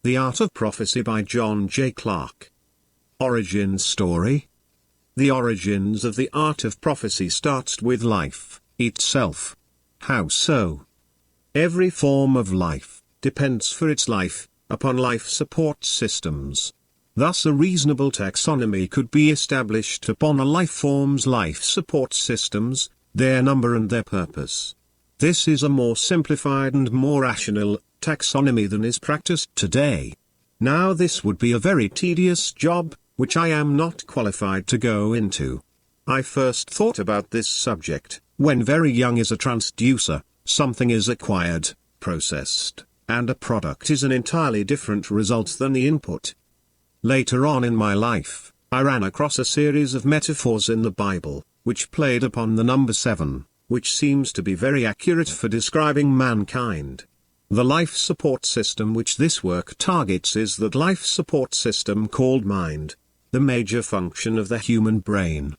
The Art of Prophecy by John J. Clarke. Origin story. The origins of the art of prophecy starts with life itself. How so? Every form of life depends for its life upon life support systems. Thus a reasonable taxonomy could be established upon a life form's life support systems, their number and their purpose. This is a more simplified and more rational taxonomy than is practiced today. Now this would be a very tedious job, which I am not qualified to go into. I first thought about this subject when very young as a transducer. Something is acquired, processed, and a product is an entirely different result than the input. Later on in my life, I ran across a series of metaphors in the Bible, which played upon the number 7, which seems to be very accurate for describing mankind. The life support system which this work targets is that life support system called mind, the major function of the human brain.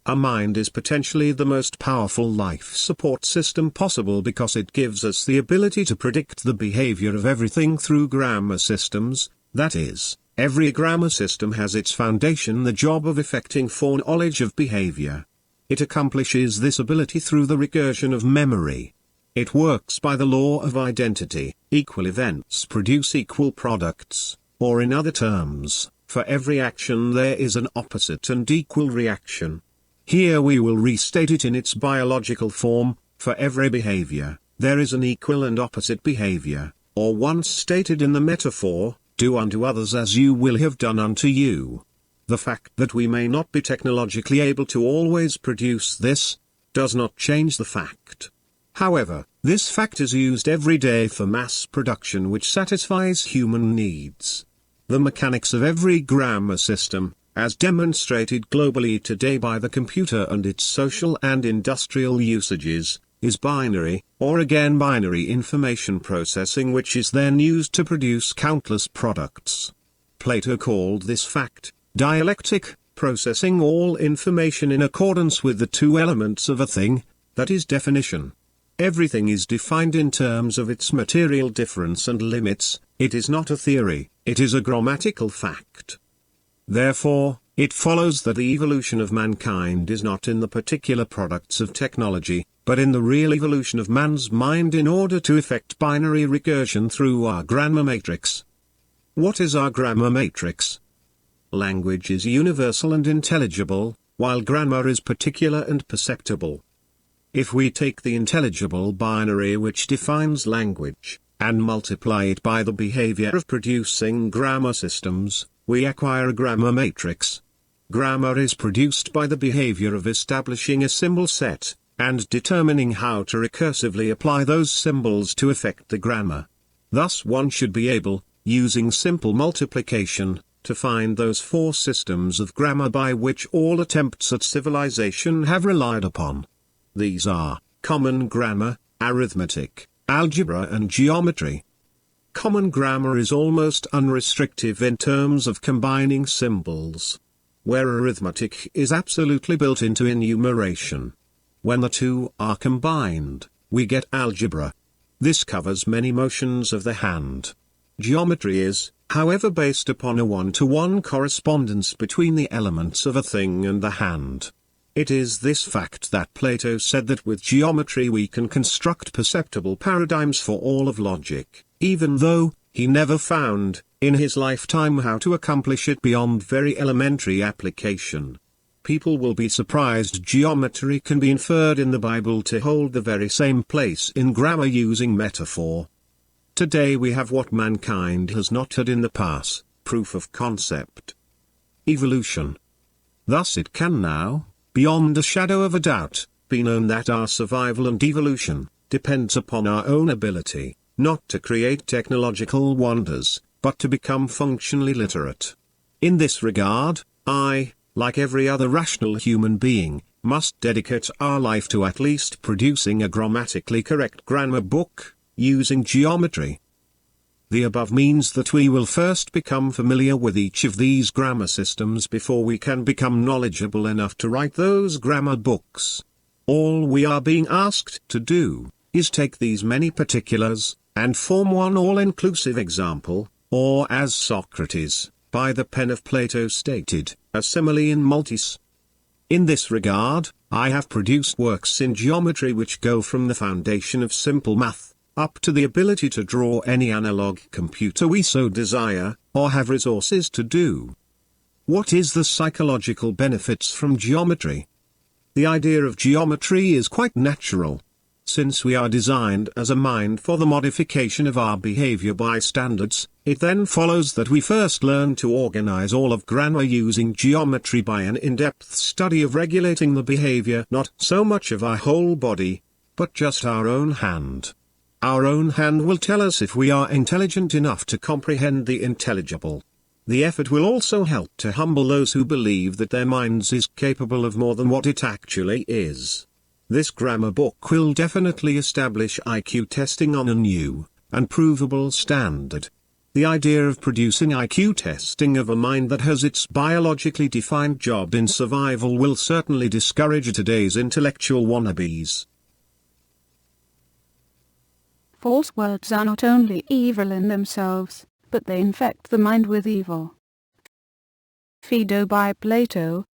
A mind is potentially the most powerful life support system possible because it gives us the ability to predict the behavior of everything through grammar systems, that is, every grammar system has its foundation the job of effecting foreknowledge of behavior. It accomplishes this ability through the recursion of memory. It works by the law of identity, equal events produce equal products, or in other terms, for every action there is an opposite and equal reaction. Here we will restate it in its biological form, for every behavior, there is an equal and opposite behavior, or once stated in the metaphor, do unto others as you will have done unto you. The fact that we may not be technologically able to always produce this, does not change the fact. However, this fact is used every day for mass production which satisfies human needs. The mechanics of every grammar system, as demonstrated globally today by the computer and its social and industrial usages, is binary, or again binary information processing which is then used to produce countless products. Plato called this fact, dialectic, processing all information in accordance with the two elements of a thing, that is definition. Everything is defined in terms of its material difference and limits, it is not a theory, it is a grammatical fact. Therefore, it follows that the evolution of mankind is not in the particular products of technology, but in the real evolution of man's mind in order to effect binary recursion through our grammar matrix. What is our grammar matrix? Language is universal and intelligible, while grammar is particular and perceptible. If we take the intelligible binary which defines language, and multiply it by the behavior of producing grammar systems, we acquire a grammar matrix. Grammar is produced by the behavior of establishing a symbol set, and determining how to recursively apply those symbols to effect the grammar. Thus one should be able, using simple multiplication, to find those 4 systems of grammar by which all attempts at civilization have relied upon. These are, common grammar, arithmetic, algebra and geometry. Common grammar is almost unrestrictive in terms of combining symbols, where arithmetic is absolutely built into enumeration. When the two are combined, we get algebra. This covers many motions of the hand. Geometry is, however, based upon a one-to-one correspondence between the elements of a thing and the hand. It is this fact that Plato said that with geometry we can construct perceptible paradigms for all of logic, even though he never found, in his lifetime, how to accomplish it beyond very elementary application. People will be surprised geometry can be inferred in the Bible to hold the very same place in grammar using metaphor. Today we have what mankind has not had in the past, proof of concept. Evolution. Thus it can now, beyond a shadow of a doubt, be known that our survival and evolution depends upon our own ability, not to create technological wonders, but to become functionally literate. In this regard, I, like every other rational human being, must dedicate our life to at least producing a grammatically correct grammar book, using geometry. The above means that we will first become familiar with each of these grammar systems before we can become knowledgeable enough to write those grammar books. All we are being asked to do, is take these many particulars, and form one all-inclusive example, or as Socrates, by the pen of Plato stated, a simile in multis. In this regard, I have produced works in geometry which go from the foundation of simple math, up to the ability to draw any analog computer we so desire, or have resources to do. What is the psychological benefits from geometry? The idea of geometry is quite natural. Since we are designed as a mind for the modification of our behavior by standards, it then follows that we first learn to organize all of grammar using geometry by an in-depth study of regulating the behavior not so much of our whole body, but just our own hand. Our own hand will tell us if we are intelligent enough to comprehend the intelligible. The effort will also help to humble those who believe that their minds is capable of more than what it actually is. This grammar book will definitely establish IQ testing on a new and provable standard. The idea of producing IQ testing of a mind that has its biologically defined job in survival will certainly discourage today's intellectual wannabes. False words are not only evil in themselves, but they infect the mind with evil. Phaedo by Plato,